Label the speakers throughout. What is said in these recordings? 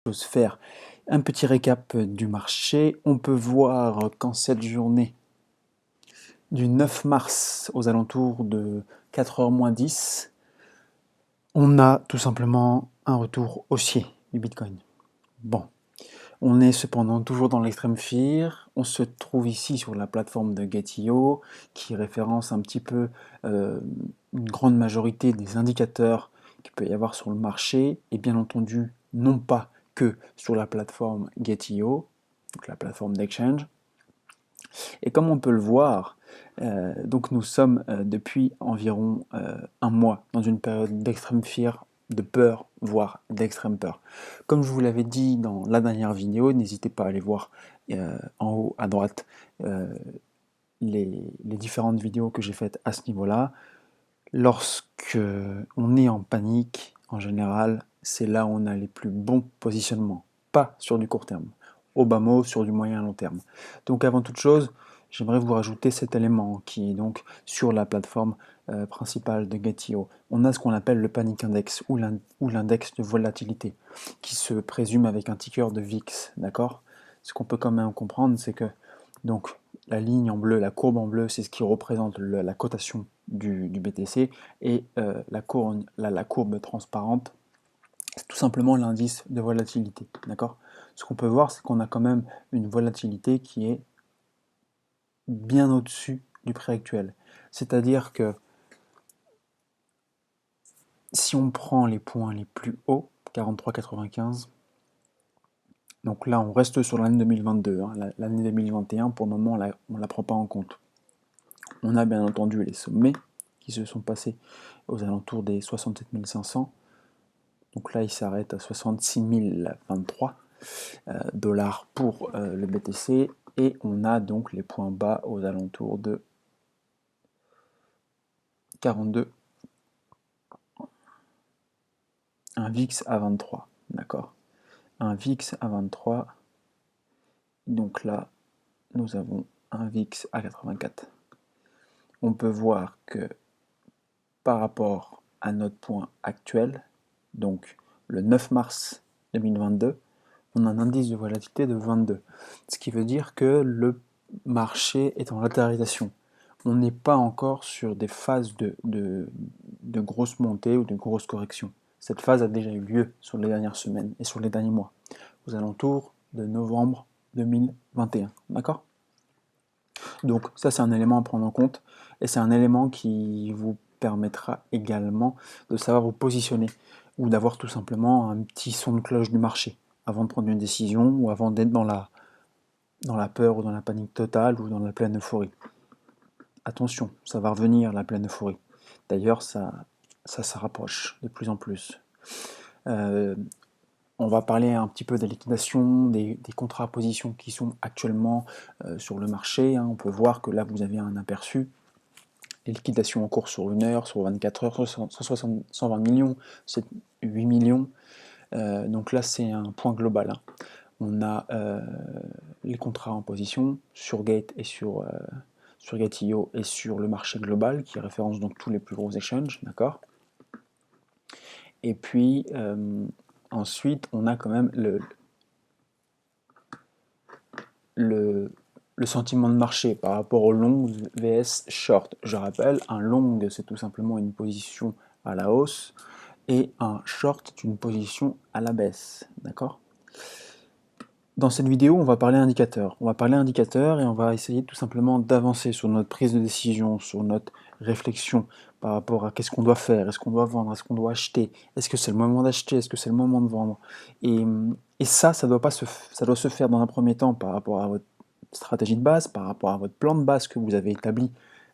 Speaker 1: Faire un petit récap du marché. On peut voir qu'en cette journée du 9 mars aux alentours de 4h moins 10, on a tout simplement un retour haussier du Bitcoin. Bon, on est cependant toujours dans l'extrême fear. On se trouve ici sur la plateforme de Get.io qui référence un petit peu une grande majorité des indicateurs qu'il peut y avoir sur le marché, et bien entendu non pas que sur la plateforme Get.io, donc la plateforme d'exchange. Et comme on peut le voir, donc nous sommes depuis environ un mois dans une période d'extrême fear, de peur, voire d'extrême peur. Comme je vous l'avais dit dans la dernière vidéo, n'hésitez pas à aller voir en haut à droite les différentes vidéos que j'ai faites à ce niveau-là. Lorsque on est en panique, en général, c'est là où on a les plus bons positionnements, pas sur du court terme, au bas mot sur du moyen long terme. Donc avant toute chose, j'aimerais vous rajouter cet élément qui est donc sur la plateforme principale de Get.io. On a ce qu'on appelle le panic index ou l'index de volatilité qui se présume avec un ticker de VIX, d'accord? Ce qu'on peut quand même comprendre, c'est que donc la ligne en bleu, la courbe en bleu, c'est ce qui représente la cotation du BTC, et la courbe transparente, c'est tout simplement l'indice de volatilité, d'accord? Ce qu'on peut voir, c'est qu'on a quand même une volatilité qui est bien au-dessus du prix actuel. C'est-à-dire que si on prend les points les plus hauts, 43,95, donc là on reste sur l'année 2022, hein, l'année 2021 pour le moment on ne la prend pas en compte. On a bien entendu les sommets qui se sont passés aux alentours des 67 500. Donc là, il s'arrête à 66 023 dollars pour le BTC. Et on a donc les points bas aux alentours de 42. Un VIX à 23. D'accord. Un VIX à 23. Donc là, nous avons un VIX à 84. On peut voir que par rapport à notre point actuel, donc le 9 mars 2022, on a un indice de volatilité de 22. Ce qui veut dire que le marché est en latéralisation. On n'est pas encore sur des phases de grosses montées ou de grosses corrections. Cette phase a déjà eu lieu sur les dernières semaines et sur les derniers mois, aux alentours de novembre 2021. D'accord? Donc ça, c'est un élément à prendre en compte, et c'est un élément qui vous permettra également de savoir vous positionner, ou d'avoir tout simplement un petit son de cloche du marché avant de prendre une décision, ou avant d'être dans la peur ou dans la panique totale ou dans la pleine euphorie. Attention, ça va revenir, la pleine euphorie. D'ailleurs, ça se rapproche de plus en plus. On va parler un petit peu des liquidations, des contrats à position qui sont actuellement sur le marché. On peut voir que là, vous avez un aperçu. Les liquidations en cours sur 1 heure, sur 24 heures, 120 millions, 8 millions. Donc là, c'est un point global. On a les contrats en position sur Gate et sur Get.io et sur le marché global qui référence donc tous les plus gros exchanges, d'accord? Et puis ensuite, on a quand même le sentiment de marché par rapport au long vs short. Je rappelle, un long, c'est tout simplement une position à la hausse, et un short est une position à la baisse, d'accord? Dans cette vidéo, on va parler indicateurs. On va parler indicateurs et on va essayer tout simplement d'avancer sur notre prise de décision, sur notre réflexion par rapport à qu'est-ce qu'on doit faire, est-ce qu'on doit vendre, est-ce qu'on doit acheter, est-ce que c'est le moment d'acheter, est-ce que c'est le moment de vendre. Et ça doit se faire dans un premier temps par rapport à votre stratégie de base, par rapport à votre plan de base que vous avez établi,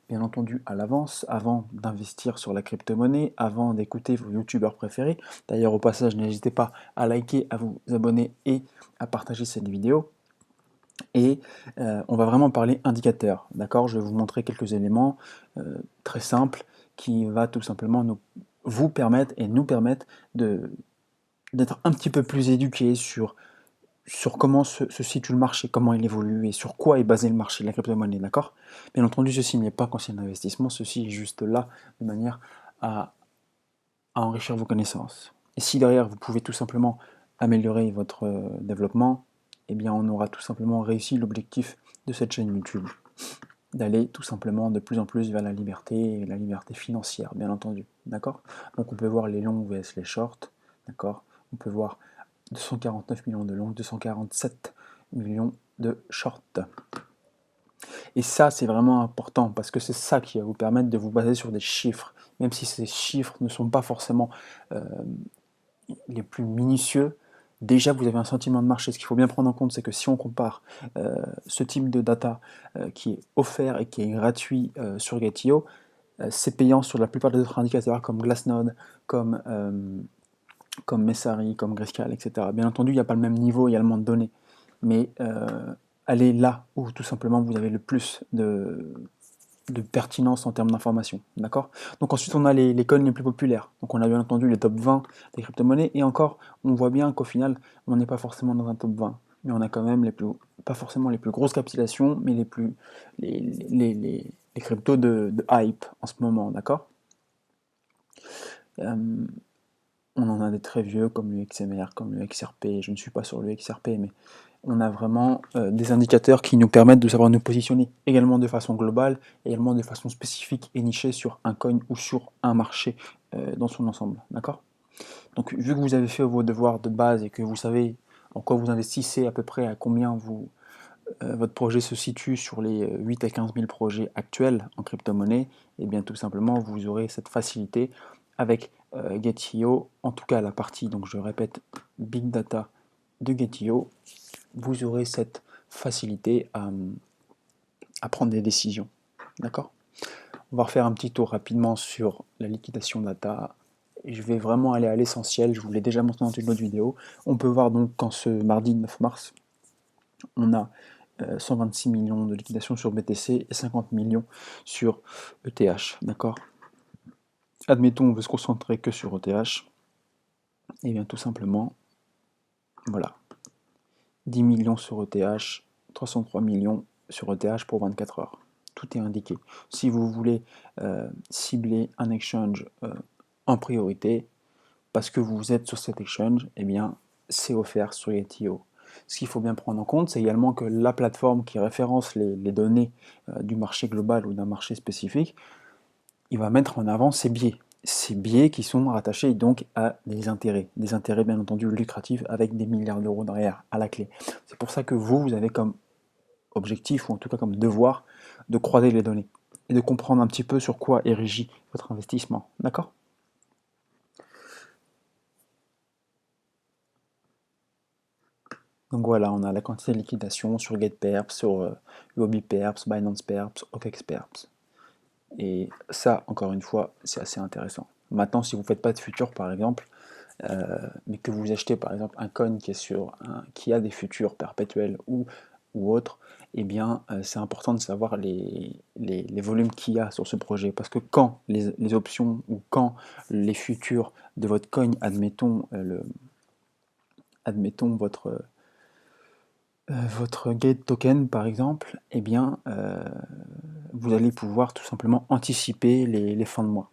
Speaker 1: bien entendu, à l'avance, avant d'investir sur la crypto-monnaie, avant d'écouter vos youtubeurs préférés. D'ailleurs, au passage, n'hésitez pas à liker, à vous abonner et à partager cette vidéo. Et on va vraiment parler indicateurs, d'accord? Je vais vous montrer quelques éléments très simples qui va tout simplement vous permettre et nous permettre d'être un petit peu plus éduqués sur comment se situe le marché, comment il évolue et sur quoi est basé le marché de la crypto-monnaie, d'accord? Bien entendu, ceci n'est pas conseil d'investissement, ceci est juste là de manière à enrichir vos connaissances. Et si derrière, vous pouvez tout simplement améliorer votre développement, eh bien on aura tout simplement réussi l'objectif de cette chaîne YouTube, d'aller tout simplement de plus en plus vers la liberté, et la liberté financière, bien entendu, d'accord? Donc on peut voir les longs vs les shorts, d'accord? On peut voir 249 millions de longs, 247 millions de shorts. Et ça, c'est vraiment important, parce que c'est ça qui va vous permettre de vous baser sur des chiffres, même si ces chiffres ne sont pas forcément les plus minutieux. Déjà, vous avez un sentiment de marché. Ce qu'il faut bien prendre en compte, c'est que si on compare ce type de data qui est offert et qui est gratuit sur Getio, c'est payant sur la plupart des autres indicateurs comme Glassnode, comme Messari, comme Grayscale, etc. Bien entendu, il n'y a pas le même niveau également de données, mais allez là où tout simplement vous avez le plus de pertinence en termes d'information, d'accord? Donc ensuite on a les coins les plus populaires, donc on a bien entendu les top 20 des crypto-monnaies, et encore, on voit bien qu'au final, on n'est pas forcément dans un top 20, mais on a quand même pas forcément les plus grosses capitalisations, mais les cryptos de hype en ce moment, d'accord? On en a des très vieux comme le XMR, comme le XRP, je ne suis pas sur le XRP, mais on a vraiment des indicateurs qui nous permettent de savoir nous positionner également de façon globale, également de façon spécifique et nichée sur un coin ou sur un marché dans son ensemble, d'accord? Donc vu que vous avez fait vos devoirs de base et que vous savez en quoi vous investissez à peu près, à combien votre projet se situe sur les 8 à 15 000 projets actuels en crypto-monnaie, et bien tout simplement vous aurez cette facilité avec Getio, en tout cas la partie, donc je répète, Big Data de Getio, vous aurez cette facilité à prendre des décisions. D'accord? On va refaire un petit tour rapidement sur la liquidation data. Je vais vraiment aller à l'essentiel, je vous l'ai déjà montré dans une autre vidéo. On peut voir donc qu'en ce mardi 9 mars, on a 126 millions de liquidation sur BTC et 50 millions sur ETH. D'accord? Admettons, on veut se concentrer que sur ETH. Et bien tout simplement, voilà. 10 millions sur ETH, 303 millions sur ETH pour 24 heures. Tout est indiqué. Si vous voulez cibler un exchange en priorité, parce que vous êtes sur cet exchange, eh bien, c'est offert sur Getio. Ce qu'il faut bien prendre en compte, c'est également que la plateforme qui référence les données du marché global ou d'un marché spécifique, il va mettre en avant ces biais. Ces biais qui sont rattachés donc à des intérêts bien entendu lucratifs avec des milliards d'euros derrière, à la clé. C'est pour ça que vous avez comme objectif, ou en tout cas comme devoir, de croiser les données et de comprendre un petit peu sur quoi est régi votre investissement. D'accord? Donc voilà, on a la quantité de liquidation sur GetPerps, sur UobiPerps, BinancePerps, OKExPerps. Et ça, encore une fois, c'est assez intéressant. Maintenant, si vous ne faites pas de futurs, par exemple, mais que vous achetez par exemple un coin qui a des futurs perpétuels ou autres, eh bien c'est important de savoir les volumes qu'il y a sur ce projet. Parce que quand les options ou quand les futurs de votre coin, admettons votre gate token par exemple, eh bien vous allez pouvoir tout simplement anticiper les fins de mois.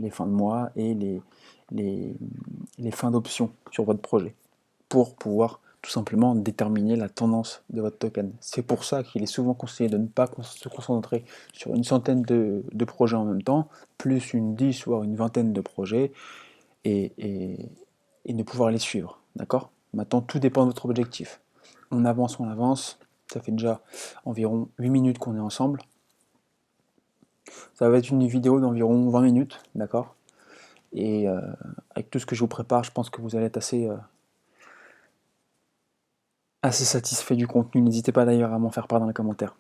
Speaker 1: Les fins de mois et les, les fins d'options sur votre projet pour pouvoir tout simplement déterminer la tendance de votre token. C'est pour ça qu'il est souvent conseillé de ne pas se concentrer sur une centaine de projets en même temps, plus une 10 voire une vingtaine de projets, et de pouvoir les suivre. D'accord? Maintenant, tout dépend de votre objectif. On avance, ça fait déjà environ 8 minutes qu'on est ensemble. Ça va être une vidéo d'environ 20 minutes, d'accord? Et avec tout ce que je vous prépare, je pense que vous allez être assez satisfait du contenu. N'hésitez pas d'ailleurs à m'en faire part dans les commentaires.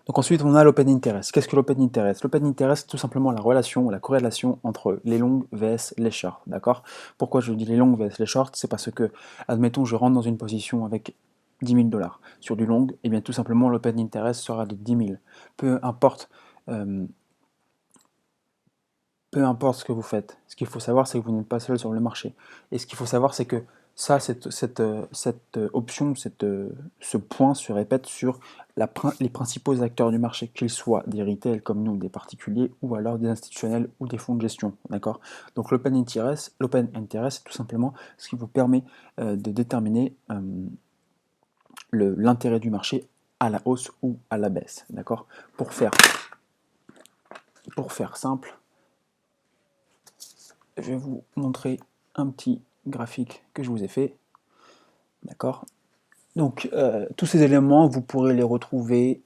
Speaker 1: Donc ensuite, on a l'open interest. Qu'est-ce que l'open interest? L'open interest, c'est tout simplement la relation, la corrélation entre les longues vs les shorts, d'accord? Pourquoi je dis les longues vs les shorts? C'est parce que, admettons, je rentre dans une position avec 10 000 dollars sur du long, et bien tout simplement l'open interest sera de 10 000. Peu importe, euh, peu importe ce que vous faites. Ce qu'il faut savoir, c'est que vous n'êtes pas seul sur le marché. Et ce qu'il faut savoir, c'est que Ça, cette option, ce point se répète sur les principaux acteurs du marché, qu'ils soient des retail comme nous, des particuliers, ou alors des institutionnels ou des fonds de gestion. D'accord. Donc l'open interest, c'est tout simplement ce qui vous permet de déterminer l'intérêt du marché à la hausse ou à la baisse. D'accord. Pour faire simple, je vais vous montrer un petit graphique que je vous ai fait. D'accord. Donc, tous ces éléments, vous pourrez les retrouver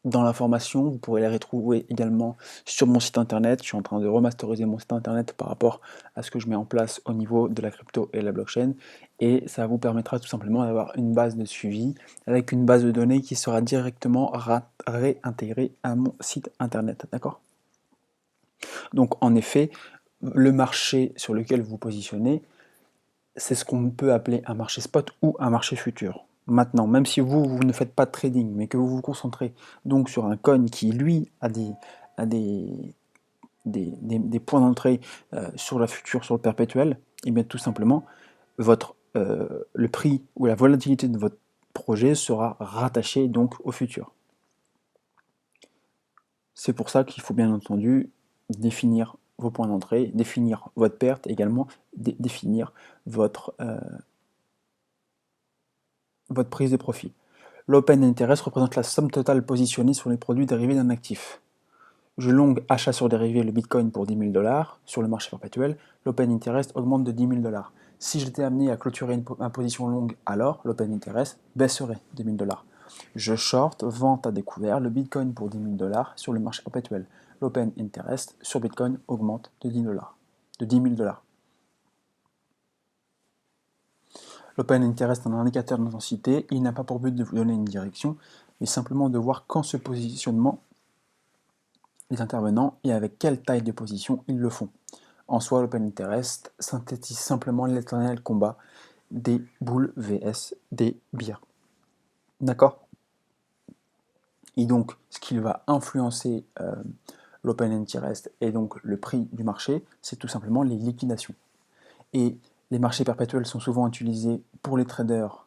Speaker 1: dans la formation, vous pourrez les retrouver également sur mon site internet. Je suis en train de remasteriser mon site internet par rapport à ce que je mets en place au niveau de la crypto et la blockchain. Et ça vous permettra tout simplement d'avoir une base de suivi avec une base de données qui sera directement réintégrée à mon site internet. D'accord? Donc, en effet, le marché sur lequel vous positionnez, c'est ce qu'on peut appeler un marché spot ou un marché futur. Maintenant, même si vous ne faites pas de trading, mais que vous vous concentrez donc sur un coin qui, lui, a des points d'entrée sur la future, sur le perpétuel, et bien tout simplement, le prix ou la volatilité de votre projet sera rattaché donc au futur. C'est pour ça qu'il faut bien entendu définir vos points d'entrée, définir votre perte également, définir votre prise de profit. L'open interest représente la somme totale positionnée sur les produits dérivés d'un actif. Je long achat sur dérivé le Bitcoin pour 10 000 $ sur le marché perpétuel, l'open interest augmente de 10 000 $. Si j'étais amené à clôturer une position longue, alors l'open interest baisserait de 10 000 $. Je short, vente à découvert, le Bitcoin pour 10 000 $ sur le marché perpétuel. L'open interest sur Bitcoin augmente de 10 $, de 10 000 $. L'open interest est un indicateur d'intensité. Il n'a pas pour but de vous donner une direction, mais simplement de voir quand ce positionnement les intervenants et avec quelle taille de position ils le font. En soi, l'open interest synthétise simplement l'éternel combat des boules vs des bières. D'accord? Et donc, ce qui va influencer l'open interest et donc le prix du marché, c'est tout simplement les liquidations. Et les marchés perpétuels sont souvent utilisés pour les traders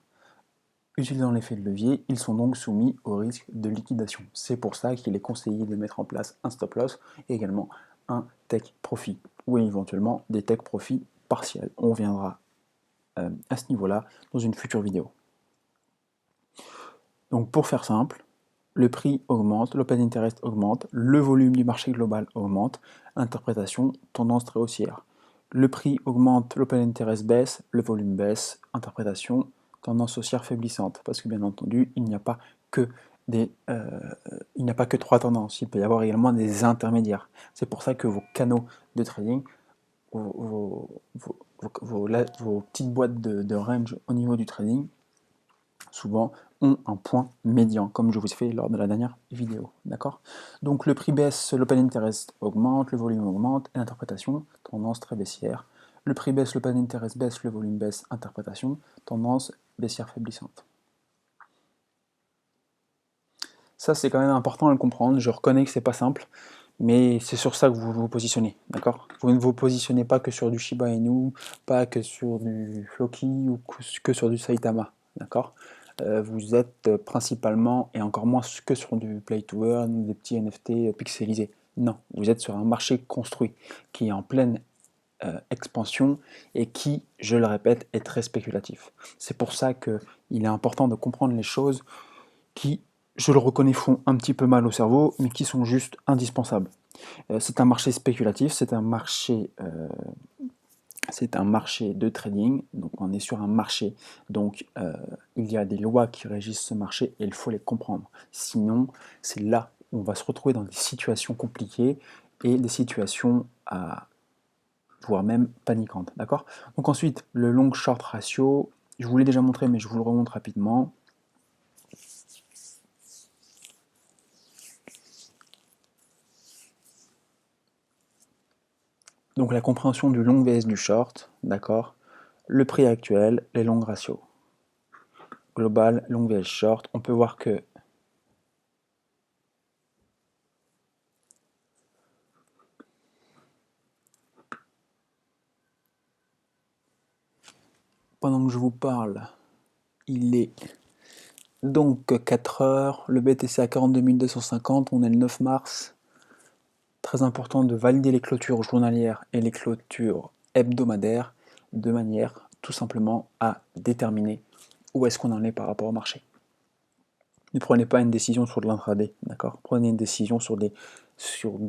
Speaker 1: utilisant l'effet de levier, ils sont donc soumis au risque de liquidation. C'est pour ça qu'il est conseillé de mettre en place un stop loss et également un take profit ou éventuellement des take profits partiels. On reviendra à ce niveau-là dans une future vidéo. Donc pour faire simple, le prix augmente, l'open interest augmente, le volume du marché global augmente, interprétation, tendance très haussière. Le prix augmente, l'open interest baisse, le volume baisse, interprétation, tendance haussière faiblissante. Parce que bien entendu, il n'y a pas que trois tendances, il peut y avoir également des intermédiaires. C'est pour ça que vos canaux de trading, vos petites boîtes de range au niveau du trading, souvent ont un point médian, comme je vous ai fait lors de la dernière vidéo. D'accord? Donc le prix baisse, l'open interest augmente, le volume augmente, et l'interprétation, tendance très baissière. Le prix baisse, l'open interest baisse, le volume baisse, interprétation, tendance baissière faiblissante. Ça, c'est quand même important à le comprendre. Je reconnais que c'est pas simple, mais c'est sur ça que vous vous positionnez, d'accord? Vous ne vous positionnez pas que sur du Shiba Inu, pas que sur du Floki ou que sur du Saitama, d'accord? Vous êtes principalement, et encore moins que sur du Play to Earn, des petits NFT pixelisés. Non, vous êtes sur un marché construit, qui est en pleine expansion et qui, je le répète, est très spéculatif. C'est pour ça qu'il est important de comprendre les choses qui, je le reconnais, font un petit peu mal au cerveau, mais qui sont juste indispensables. C'est un marché spéculatif, c'est un marché de trading, donc on est sur un marché, donc il y a des lois qui régissent ce marché et il faut les comprendre. Sinon, c'est là où on va se retrouver dans des situations compliquées et des situations voire même paniquantes. D'accord? Donc ensuite, le long short ratio, je vous l'ai déjà montré, mais je vous le remontre rapidement. Donc la compréhension du long vs du short, d'accord? Le prix actuel, les longs ratios. Global, long vs short, on peut voir que pendant que je vous parle, il est donc 4 heures, le BTC à 42 250, on est le 9 mars. Très important de valider les clôtures journalières et les clôtures hebdomadaires de manière tout simplement à déterminer où est-ce qu'on en est par rapport au marché. Ne prenez pas une décision sur de l'intraday, d'accord? Prenez une décision sur, sur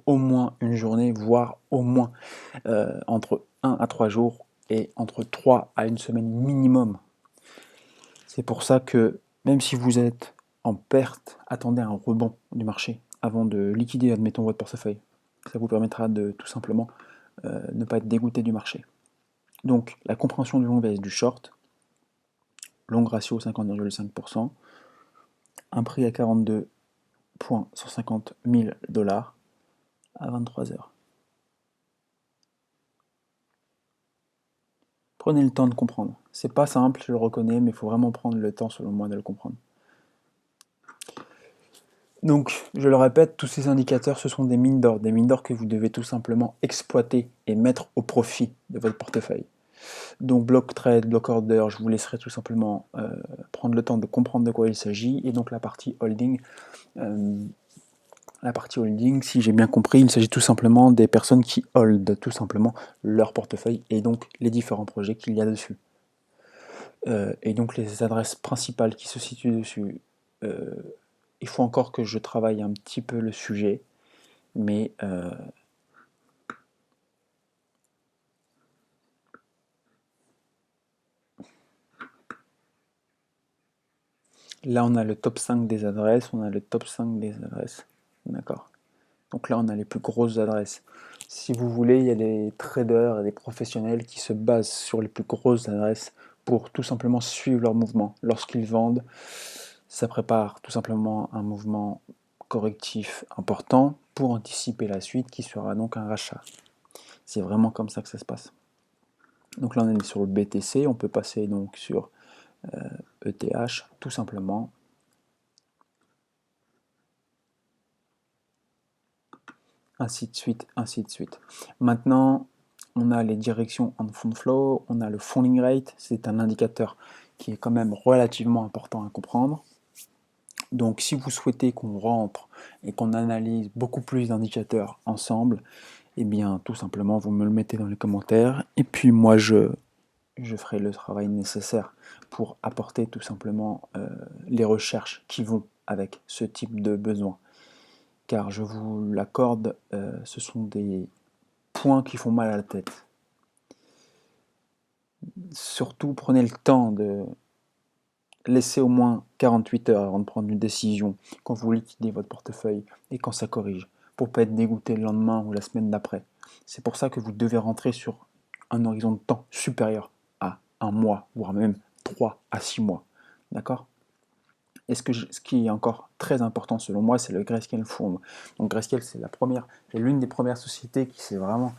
Speaker 1: au moins une journée, voire au moins entre 1 à 3 jours et entre 3 à une semaine minimum. C'est pour ça que même si vous êtes en perte, attendez un rebond du marché avant de liquider, admettons, votre portefeuille. Ça vous permettra de tout simplement ne pas être dégoûté du marché. Donc la compréhension du long vs du short, long ratio 50,5%, un prix à 42,150 000 $ à 23 heures. Prenez le temps de comprendre. C'est pas simple, je le reconnais, mais il faut vraiment prendre le temps, selon moi, de le comprendre. Donc, je le répète, tous ces indicateurs, ce sont des mines d'or que vous devez tout simplement exploiter et mettre au profit de votre portefeuille. Donc, block trade, block order, je vous laisserai tout simplement prendre le temps de comprendre de quoi il s'agit. Et donc, la partie holding, si j'ai bien compris, il s'agit tout simplement des personnes qui hold tout simplement leur portefeuille et donc les différents projets qu'il y a dessus. Et donc, les adresses principales qui se situent dessus. Il faut encore que je travaille un petit peu le sujet, mais là on a le top 5 des adresses, d'accord. Donc là on a les plus grosses adresses. Si vous voulez, il y a des traders et des professionnels qui se basent sur les plus grosses adresses pour tout simplement suivre leur mouvement. Lorsqu'ils vendent, ça prépare tout simplement un mouvement correctif important pour anticiper la suite qui sera donc un rachat. C'est vraiment comme ça que ça se passe. Donc là on est sur le BTC, on peut passer donc sur ETH tout simplement. Ainsi de suite, ainsi de suite. Maintenant, on a les directions en fund flow, on a le funding rate, c'est un indicateur qui est quand même relativement important à comprendre. Donc si vous souhaitez qu'on rentre et qu'on analyse beaucoup plus d'indicateurs ensemble, eh bien tout simplement vous me le mettez dans les commentaires et puis moi je ferai le travail nécessaire pour apporter tout simplement les recherches qui vont avec ce type de besoin. Car je vous l'accorde, ce sont des points qui font mal à la tête. Surtout, prenez le temps de laisser au moins 48 heures avant de prendre une décision quand vous liquidez votre portefeuille et quand ça corrige, pour ne pas être dégoûté le lendemain ou la semaine d'après. C'est pour ça que vous devez rentrer sur un horizon de temps supérieur à un mois, voire même 3 à 6 mois. D'accord ? Et ce qui est encore très important selon moi, c'est le Grayscale Fund. Donc Grayscale, c'est l'une des premières sociétés qui s'est vraiment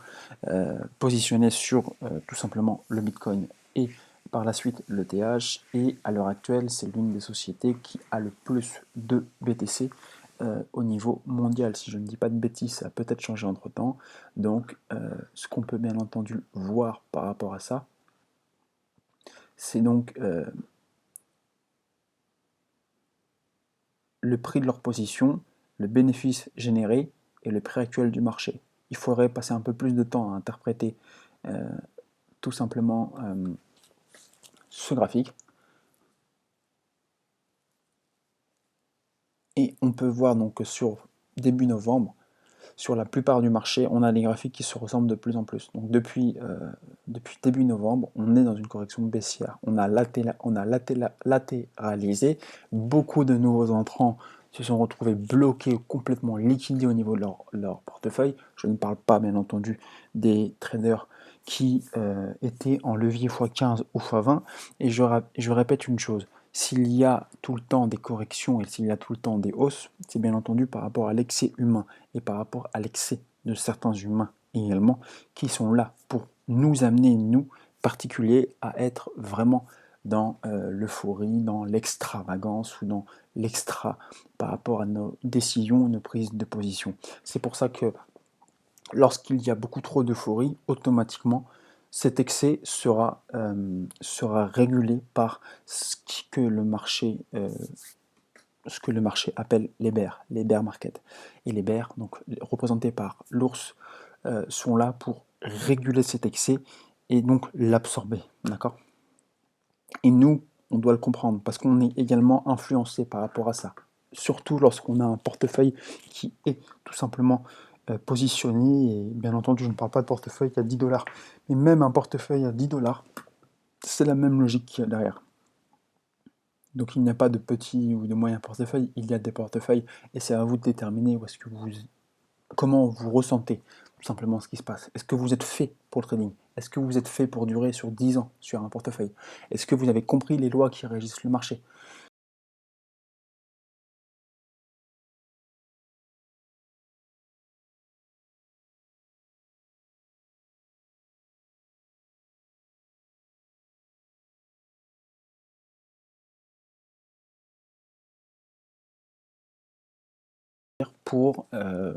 Speaker 1: positionnée sur tout simplement le Bitcoin et par la suite l'ETH. Et à l'heure actuelle, c'est l'une des sociétés qui a le plus de BTC au niveau mondial. Si je ne dis pas de bêtises, ça a peut-être changé entre temps. Donc ce qu'on peut bien entendu voir par rapport à ça, c'est donc le prix de leur position, le bénéfice généré et le prix actuel du marché. Il faudrait passer un peu plus de temps à interpréter tout simplement ce graphique. Et on peut voir donc que sur début novembre, sur la plupart du marché, on a des graphiques qui se ressemblent de plus en plus. Donc depuis début novembre, on est dans une correction baissière. On a latéralisé. Beaucoup de nouveaux entrants se sont retrouvés bloqués, complètement liquidés au niveau de leur portefeuille. Je ne parle pas, bien entendu, des traders qui étaient en levier x15 ou x20. Et je répète une chose, s'il y a tout le temps des corrections et s'il y a tout le temps des hausses, c'est bien entendu par rapport à l'excès humain et par rapport à l'excès de certains humains également qui sont là pour nous amener, nous, particuliers, à être vraiment dans l'euphorie, dans l'extravagance ou dans l'extra par rapport à nos décisions, nos prises de position. C'est pour ça que lorsqu'il y a beaucoup trop d'euphorie, automatiquement, cet excès sera régulé par ce que le marché appelle les bear markets. Et les bears, donc représentés par l'ours, sont là pour réguler cet excès et donc l'absorber, d'accord? Et nous, on doit le comprendre parce qu'on est également influencé par rapport à ça. Surtout lorsqu'on a un portefeuille qui est tout simplement positionné. Et bien entendu, je ne parle pas de portefeuille à 10 dollars, mais même un portefeuille à 10 dollars, c'est la même logique qu'il y a derrière. Donc il n'y a pas de petits ou de moyens portefeuilles, il y a des portefeuilles et c'est à vous de déterminer où est-ce que comment vous ressentez tout simplement ce qui se passe. Est-ce que vous êtes fait pour le trading? Est-ce que vous êtes fait pour durer sur 10 ans sur un portefeuille? Est-ce que vous avez compris les lois qui régissent le marché? Pour, euh,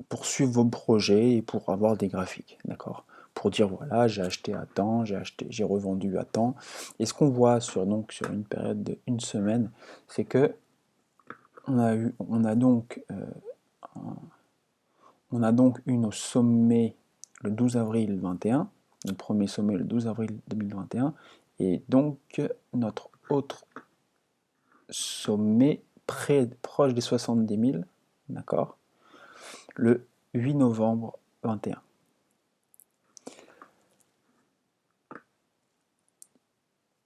Speaker 1: pour suivre vos projets et pour avoir des graphiques, d'accord? Pour dire voilà, j'ai acheté à temps, j'ai revendu à temps. Et ce qu'on voit sur une période d'une semaine, c'est que on a donc eu nos sommets le 12 avril 21, notre premier sommet le 12 avril 2021, et donc notre autre sommet proche des 70 000, d'accord, le 8 novembre 21.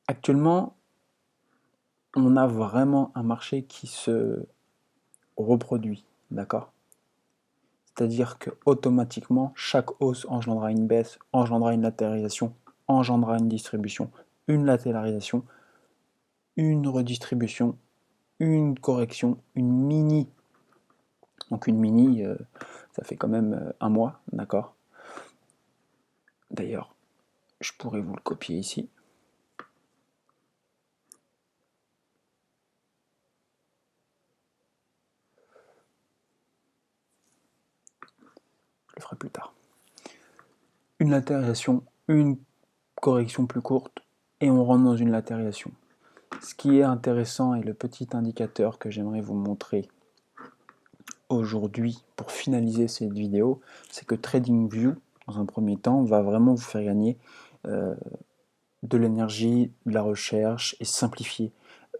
Speaker 1: Actuellement, on a vraiment un marché qui se reproduit, d'accord? C'est-à-dire que automatiquement, chaque hausse engendrera une baisse, engendrera une latéralisation, engendrera une distribution, une latéralisation, une redistribution, une correction, une mini. Donc une mini, ça fait quand même un mois, d'accord? D'ailleurs, je pourrais vous le copier ici. Je le ferai plus tard. Une latéralisation, une correction plus courte, et on rentre dans une latéralisation. Ce qui est intéressant et le petit indicateur que j'aimerais vous montrer aujourd'hui pour finaliser cette vidéo, c'est que TradingView, dans un premier temps, va vraiment vous faire gagner de l'énergie, de la recherche et simplifier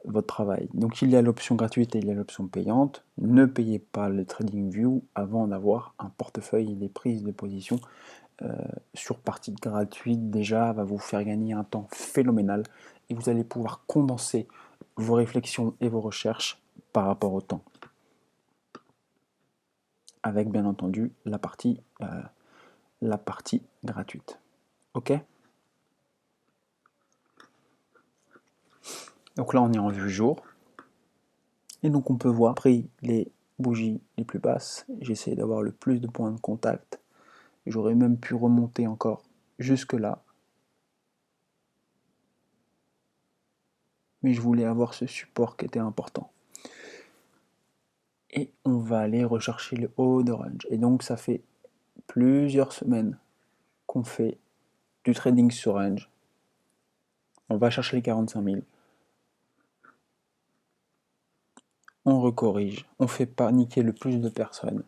Speaker 1: votre travail. Donc il y a l'option gratuite et il y a l'option payante. Ne payez pas le TradingView avant d'avoir un portefeuille et des prises de position sur partie gratuite déjà va vous faire gagner un temps phénoménal et vous allez pouvoir condenser vos réflexions et vos recherches par rapport au temps. Avec bien entendu la partie gratuite. Ok? Donc là on est en vue jour. Et donc on peut voir, après les bougies les plus basses, j'essaie d'avoir le plus de points de contact. J'aurais même pu remonter encore jusque là. Mais je voulais avoir ce support qui était important. Et on va aller rechercher le haut de range. Et donc ça fait plusieurs semaines qu'on fait du trading sur range. On va chercher les 45 000. On recorrige. On fait paniquer le plus de personnes.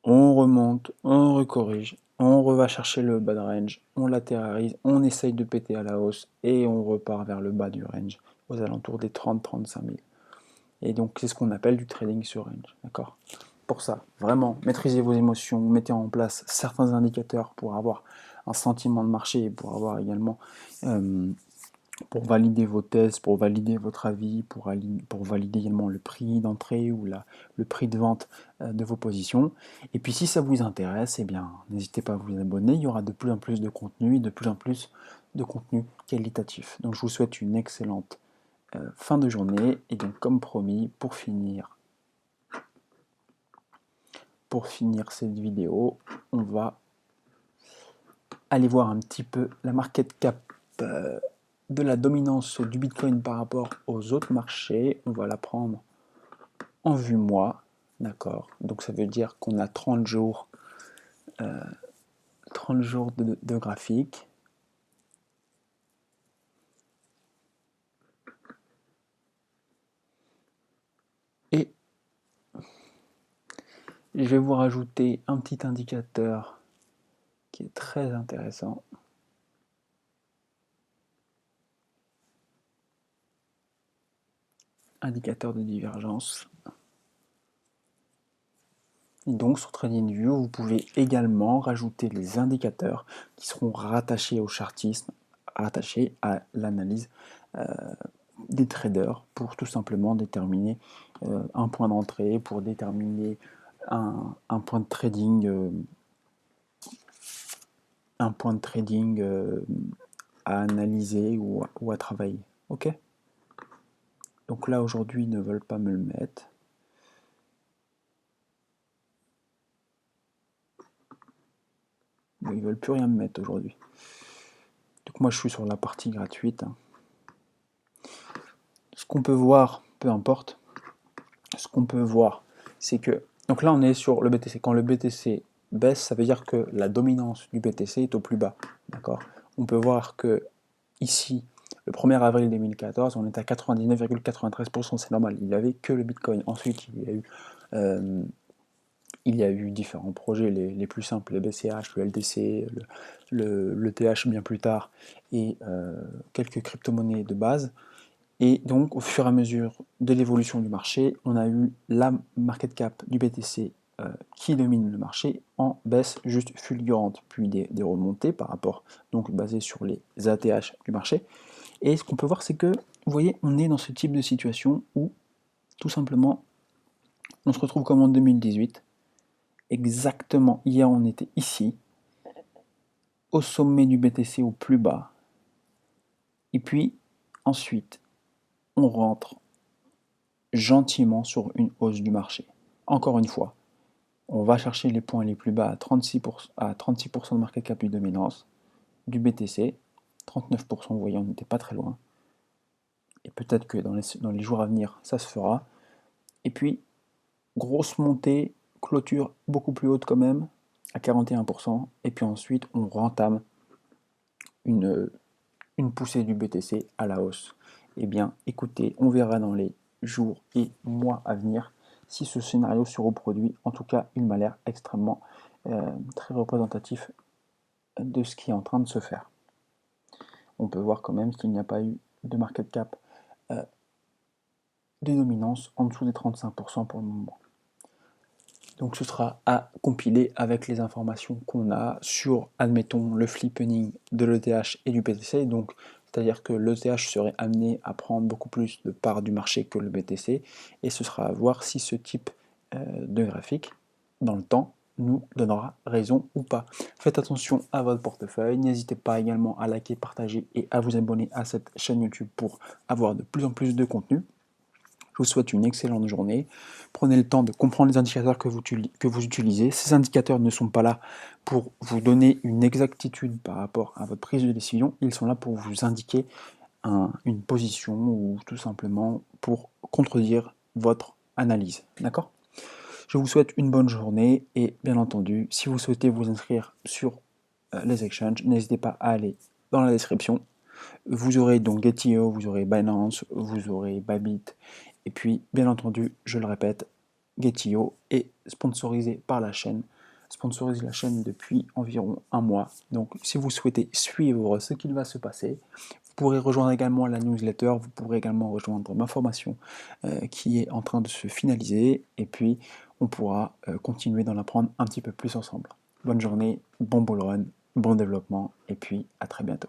Speaker 1: On remonte, on recorrige, on va chercher le bas de range, on latéralise, on essaye de péter à la hausse et on repart vers le bas du range, aux alentours des 30-35 000. Et donc c'est ce qu'on appelle du trading sur range, d'accord? Pour ça, vraiment, maîtrisez vos émotions, mettez en place certains indicateurs pour avoir un sentiment de marché et pour avoir également pour valider vos thèses, pour valider votre avis, pour valider également le prix d'entrée ou le prix de vente de vos positions. Et puis si ça vous intéresse, eh bien, n'hésitez pas à vous abonner, il y aura de plus en plus de contenu et de plus en plus de contenu qualitatif. Donc je vous souhaite une excellente fin de journée et donc comme promis, pour finir cette vidéo, on va aller voir un petit peu la market cap de la dominance du Bitcoin par rapport aux autres marchés. On va la prendre en vue mois, d'accord? Donc ça veut dire qu'on a 30 jours 30 jours de graphique. Et je vais vous rajouter un petit indicateur qui est très intéressant. Indicateur de divergence. Et donc sur TradingView, vous pouvez également rajouter les indicateurs qui seront rattachés au chartisme, rattachés à l'analyse des traders pour tout simplement déterminer un point d'entrée, pour déterminer un point de trading, à analyser ou à travailler. Ok? Donc là aujourd'hui ils ne veulent pas me le mettre. Ils ne veulent plus rien me mettre aujourd'hui. Donc moi je suis sur la partie gratuite. Ce qu'on peut voir, peu importe, ce qu'on peut voir, c'est que, donc là on est sur le BTC. Quand le BTC baisse, ça veut dire que la dominance du BTC est au plus bas. D'accord? On peut voir que ici, le 1er avril 2014, on est à 99,93%, c'est normal. Il n'y avait que le Bitcoin. Ensuite, il y a eu différents projets, les plus simples, les BCH, le LDC, le TH bien plus tard, et quelques crypto-monnaies de base. Et donc, au fur et à mesure de l'évolution du marché, on a eu la market cap du BTC qui domine le marché en baisse juste fulgurante, puis des remontées par rapport, donc basées sur les ATH du marché. Et ce qu'on peut voir, c'est que, vous voyez, on est dans ce type de situation où, tout simplement, on se retrouve comme en 2018. Exactement, hier on était ici, au sommet du BTC au plus bas. Et puis, ensuite, on rentre gentiment sur une hausse du marché. Encore une fois, on va chercher les points les plus bas à 36% de market cap de dominance du BTC, 39%, vous voyez, on n'était pas très loin. Et peut-être que dans les jours à venir, ça se fera. Et puis, grosse montée, clôture beaucoup plus haute quand même, à 41%. Et puis ensuite, on rentame une poussée du BTC à la hausse. Eh bien, écoutez, on verra dans les jours et mois à venir si ce scénario se reproduit. En tout cas, il m'a l'air extrêmement très représentatif de ce qui est en train de se faire. On peut voir quand même qu'il n'y a pas eu de market cap de dominance en dessous des 35% pour le moment. Donc ce sera à compiler avec les informations qu'on a sur, admettons, le flippening de l'ETH et du BTC. Donc, c'est-à-dire que l'ETH serait amené à prendre beaucoup plus de part du marché que le BTC. Et ce sera à voir si ce type de graphique, dans le temps, nous donnera raison ou pas. Faites attention à votre portefeuille. N'hésitez pas également à liker, partager et à vous abonner à cette chaîne YouTube pour avoir de plus en plus de contenu. Je vous souhaite une excellente journée. Prenez le temps de comprendre les indicateurs que vous utilisez. Ces indicateurs ne sont pas là pour vous donner une exactitude par rapport à votre prise de décision. Ils sont là pour vous indiquer une position ou tout simplement pour contredire votre analyse. D'accord ? Je vous souhaite une bonne journée et bien entendu, si vous souhaitez vous inscrire sur les exchanges, n'hésitez pas à aller dans la description. Vous aurez donc Getio, vous aurez Binance, vous aurez Bybit. Et puis, bien entendu, je le répète, Getio est sponsorisé par la chaîne, sponsorise la chaîne depuis environ un mois. Donc, si vous souhaitez suivre ce qu'il va se passer, vous pourrez rejoindre également la newsletter, vous pourrez également rejoindre ma formation qui est en train de se finaliser. Et puis, on pourra continuer d'en apprendre un petit peu plus ensemble. Bonne journée, bon bull run, bon développement, et puis à très bientôt.